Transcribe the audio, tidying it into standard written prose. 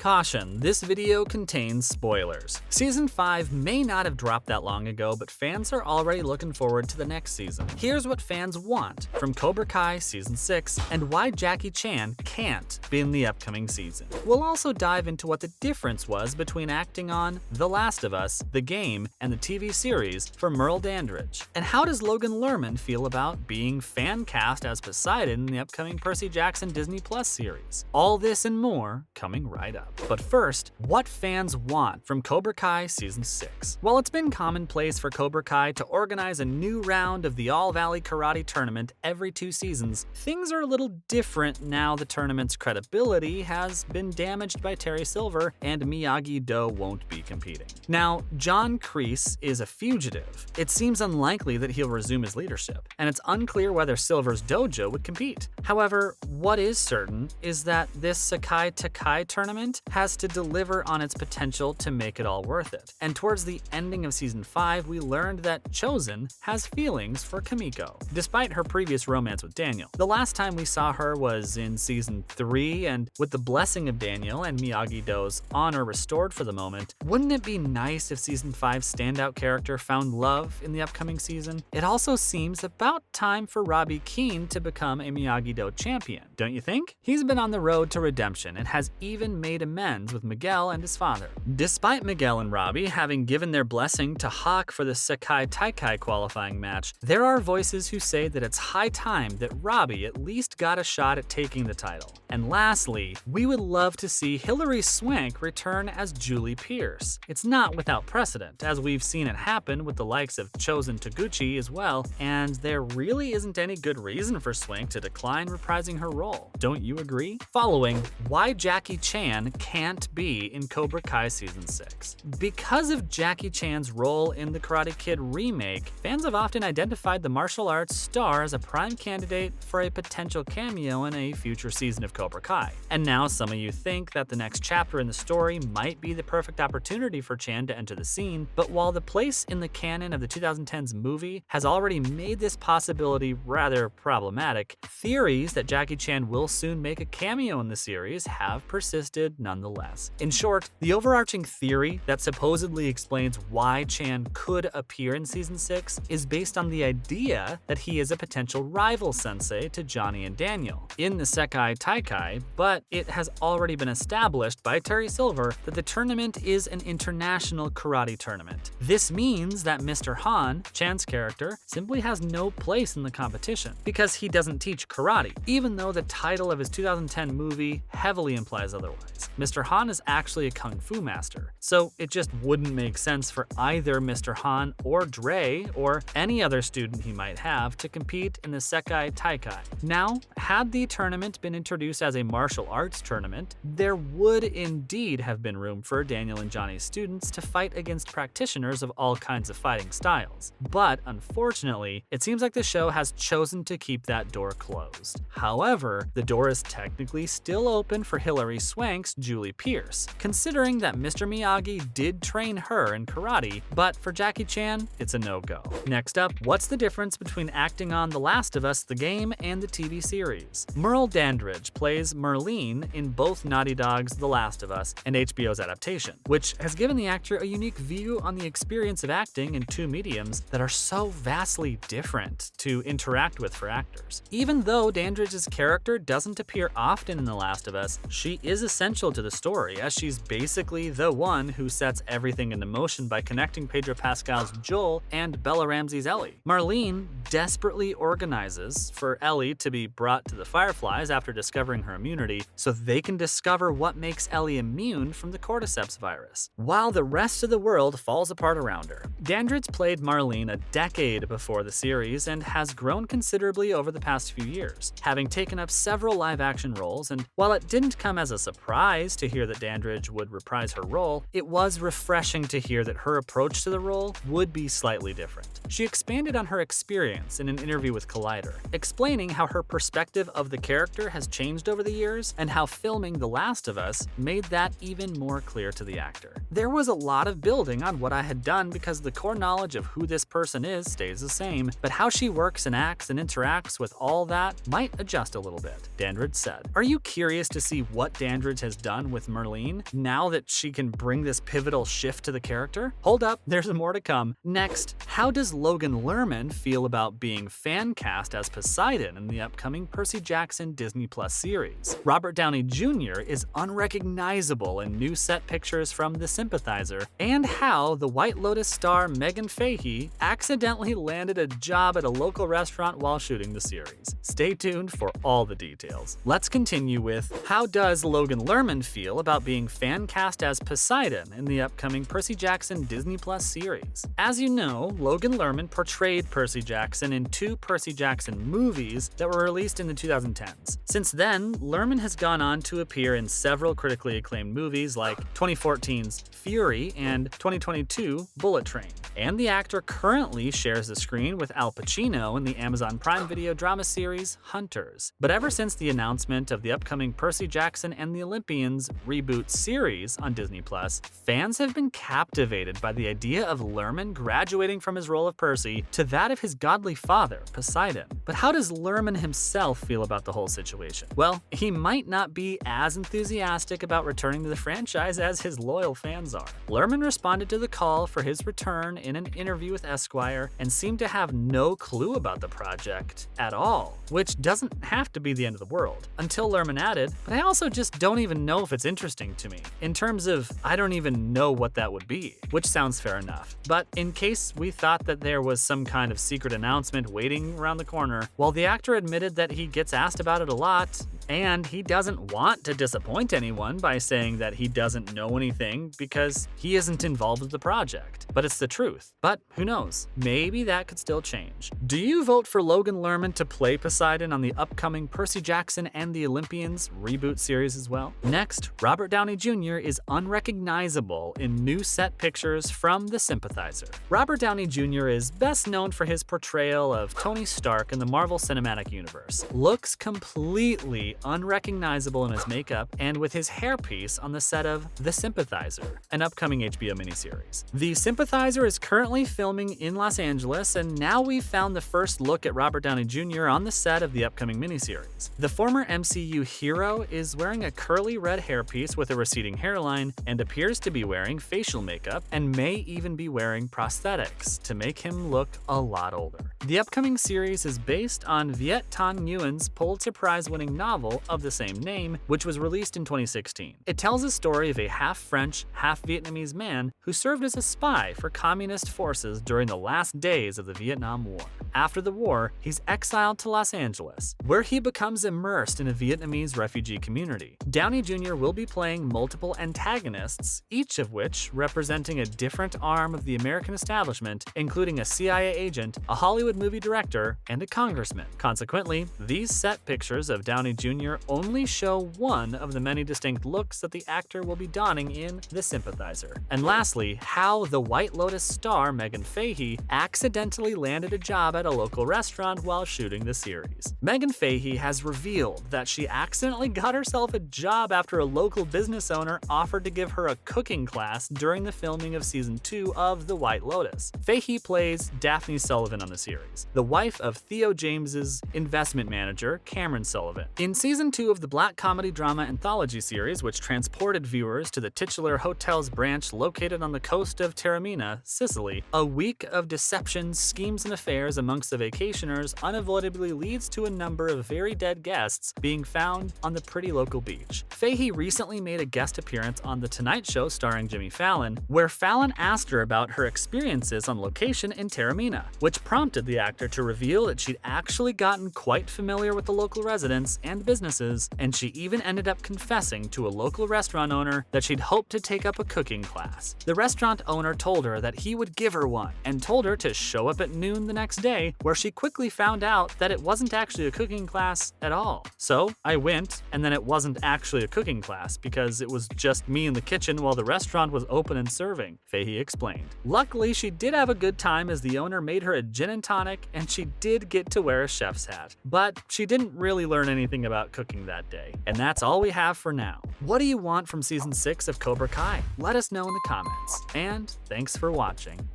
Caution, this video contains spoilers. Season 5 may not have dropped that long ago, but fans are already looking forward to the next season. Here's what fans want from Cobra Kai Season 6 and why Jackie Chan can't be in the upcoming season. We'll also dive into what the difference was between acting on The Last of Us, the game, and the TV series for Merle Dandridge. And how does Logan Lerman feel about being fan cast as Poseidon in the upcoming Percy Jackson Disney Plus series? All this and more coming right up. But first, what fans want from Cobra Kai Season 6. While it's been commonplace for Cobra Kai to organize a new round of the All-Valley Karate Tournament every 2 seasons, things are a little different now the tournament's credibility has been damaged by Terry Silver and Miyagi-Do won't be competing. Now, John Kreese is a fugitive. It seems unlikely that he'll resume his leadership, and it's unclear whether Silver's dojo would compete. However, what is certain is that this Sekai Takai tournament has to deliver on its potential to make it all worth it. And towards the ending of Season 5, we learned that Chosen has feelings for Kamiko, despite her previous romance with Daniel. The last time we saw her was in Season 3, and with the blessing of Daniel and Miyagi-Do's honor restored for the moment, wouldn't it be nice if Season 5's standout character found love in the upcoming season? It also seems about time for Robbie Keane to become a Miyagi-Do champion, don't you think? He's been on the road to redemption and has even made amends with Miguel and his father. Despite Miguel and Robbie having given their blessing to Hawk for the Sekai Taikai qualifying match, there are voices who say that it's high time that Robbie at least got a shot at taking the title. And lastly, we would love to see Hilary Swank return as Julie Pierce. It's not without precedent, as we've seen it happen with the likes of Chosen Taguchi as well, and there really isn't any good reason for Swank to decline reprising her role. Don't you agree? Following, why Jackie Chan can't be in Cobra Kai Season 6. Because of Jackie Chan's role in the Karate Kid remake, fans have often identified the martial arts star as a prime candidate for a potential cameo in a future season of Cobra Kai. And now some of you think that the next chapter in the story might be the perfect opportunity for Chan to enter the scene, but while the place in the canon of the 2010s movie has already made this possibility rather problematic, theories that Jackie Chan will soon make a cameo in the series have persisted nonetheless. In short, the overarching theory that supposedly explains why Chan could appear in Season 6 is based on the idea that he is a potential rival sensei to Johnny and Daniel in the Sekai Taikai, but it has already been established by Terry Silver that the tournament is an international karate tournament. This means that Mr. Han, Chan's character, simply has no place in the competition because he doesn't teach karate, even though the title of his 2010 movie heavily implies otherwise. Mr. Han is actually a kung fu master, so it just wouldn't make sense for either Mr. Han or Dre or any other student he might have to compete in the Sekai Taikai. Now, had the tournament been introduced as a martial arts tournament, there would indeed have been room for Daniel and Johnny's students to fight against practitioners of all kinds of fighting styles. But unfortunately, it seems like the show has chosen to keep that door closed. However, the door is technically still open for Hilary Swank's Julie Pierce, considering that Mr. Miyagi did train her in karate, but for Jackie Chan, it's a no-go. Next up, what's the difference between acting on The Last of Us, the game, and the TV series? Merle Dandridge plays Merlene in both Naughty Dog's The Last of Us and HBO's adaptation, which has given the actor a unique view on the experience of acting in 2 mediums that are so vastly different to interact with for actors. Even though Dandridge's character doesn't appear often in The Last of Us, she is essential to the story, as she's basically the one who sets everything into motion by connecting Pedro Pascal's Joel and Bella Ramsey's Ellie. Marlene desperately organizes for Ellie to be brought to the Fireflies after discovering her immunity so they can discover what makes Ellie immune from the cordyceps virus, while the rest of the world falls apart around her. Dandridge played Marlene a decade before the series and has grown considerably over the past few years, having taken up several live-action roles, and while it didn't come as a surprise to hear that Dandridge would reprise her role, it was refreshing to hear that her approach to the role would be slightly different. She expanded on her experience in an interview with Collider, explaining how her perspective of the character has changed over the years and how filming The Last of Us made that even more clear to the actor. There was a lot of building on what I had done because the core knowledge of who this person is stays the same, but how she works and acts and interacts with all that might adjust a little bit, Dandridge said. Are you curious to see what Dandridge has done with Merlene now that she can bring this pivotal shift to the character? Hold up, there's more to come. Next, how does Logan Lerman feel about being fan cast as Poseidon in the upcoming Percy Jackson Disney Plus series? Robert Downey Jr. is unrecognizable in new set pictures from The Sympathizer, and how the White Lotus star Megan Fahey accidentally landed a job at a local restaurant while shooting the series. Stay tuned for all the details. Let's continue with, how does Logan Lerman feel about being fan cast as Poseidon in the upcoming Percy Jackson Disney Plus series? As you know, Logan Lerman portrayed Percy Jackson in 2 Percy Jackson movies that were released in the 2010s. Since then, Lerman has gone on to appear in several critically acclaimed movies like 2014's Fury and 2022 Bullet Train. And the actor currently shares the screen with Al Pacino in the Amazon Prime Video drama series Hunters. But ever since the announcement of the upcoming Percy Jackson and the Olympians reboot series on Disney Plus, fans have been captivated by the idea of Lerman graduating from his role of Percy to that of his godly father, Poseidon. But how does Lerman himself feel about the whole situation? Well, he might not be as enthusiastic about returning to the franchise as his loyal fans are. Lerman responded to the call for his return in an interview with Esquire and seemed to have no clue about the project at all, which doesn't have to be the end of the world. Until Lerman added, but I also just don't even know if it's interesting to me. In terms of, I don't even know what that would be, which sounds fair enough. But in case we thought that there was some kind of secret announcement waiting around the corner, while the actor admitted that he gets asked about it a lot, and he doesn't want to disappoint anyone by saying that he doesn't know anything because he isn't involved with the project. But it's the truth. But who knows? Maybe that could still change. Do you vote for Logan Lerman to play Poseidon on the upcoming Percy Jackson and the Olympians reboot series as well? Next, Robert Downey Jr. is unrecognizable in new set pictures from The Sympathizer. Robert Downey Jr. is best known for his portrayal of Tony Stark in the Marvel Cinematic Universe. Looks completely unrecognizable in his makeup and with his hairpiece on the set of The Sympathizer, an upcoming HBO miniseries. The Sympathizer is currently filming in Los Angeles, and now we've found the first look at Robert Downey Jr. on the set of the upcoming miniseries. The former MCU hero is wearing a curly red hairpiece with a receding hairline and appears to be wearing facial makeup and may even be wearing prosthetics to make him look a lot older. The upcoming series is based on Viet Thanh Nguyen's Pulitzer Prize-winning novel of the same name, which was released in 2016. It tells the story of a half-French, half-Vietnamese man who served as a spy for communist forces during the last days of the Vietnam War. After the war, he's exiled to Los Angeles, where he becomes immersed in a Vietnamese refugee community. Downey Jr. will be playing multiple antagonists, each of which representing a different arm of the American establishment, including a CIA agent, a Hollywood movie director, and a congressman. Consequently, these set pictures of Downey Jr. only show one of the many distinct looks that the actor will be donning in The Sympathizer. And lastly, how the White Lotus star Megan Fahey accidentally landed a job at a local restaurant while shooting the series. Megan Fahey has revealed that she accidentally got herself a job after a local business owner offered to give her a cooking class during the filming of season 2 of The White Lotus. Fahey plays Daphne Sullivan on the series, the wife of Theo James's investment manager, Cameron Sullivan. In season 2 of the black comedy drama anthology series, which transported viewers to the titular hotel's branch located on the coast of Taormina, Sicily, a week of deceptions, schemes, and affairs amongst the vacationers unavoidably leads to a number of very dead guests being found on the pretty local beach. Fahey recently made a guest appearance on The Tonight Show starring Jimmy Fallon, where Fallon asked her about her experiences on location in Taormina, which prompted the actor to reveal that she'd actually gotten quite familiar with the local residents and businesses, and she even ended up confessing to a local restaurant owner that she'd hoped to take up a cooking class. The restaurant owner told her that he would give her one, and told her to show up at noon the next day day, where she quickly found out that it wasn't actually a cooking class at all. So I went, and then it wasn't actually a cooking class because it was just me in the kitchen while the restaurant was open and serving, Fahey explained. Luckily, she did have a good time as the owner made her a gin and tonic, and she did get to wear a chef's hat. But she didn't really learn anything about cooking that day. And that's all we have for now. What do you want from Season 6 of Cobra Kai? Let us know in the comments. And thanks for watching.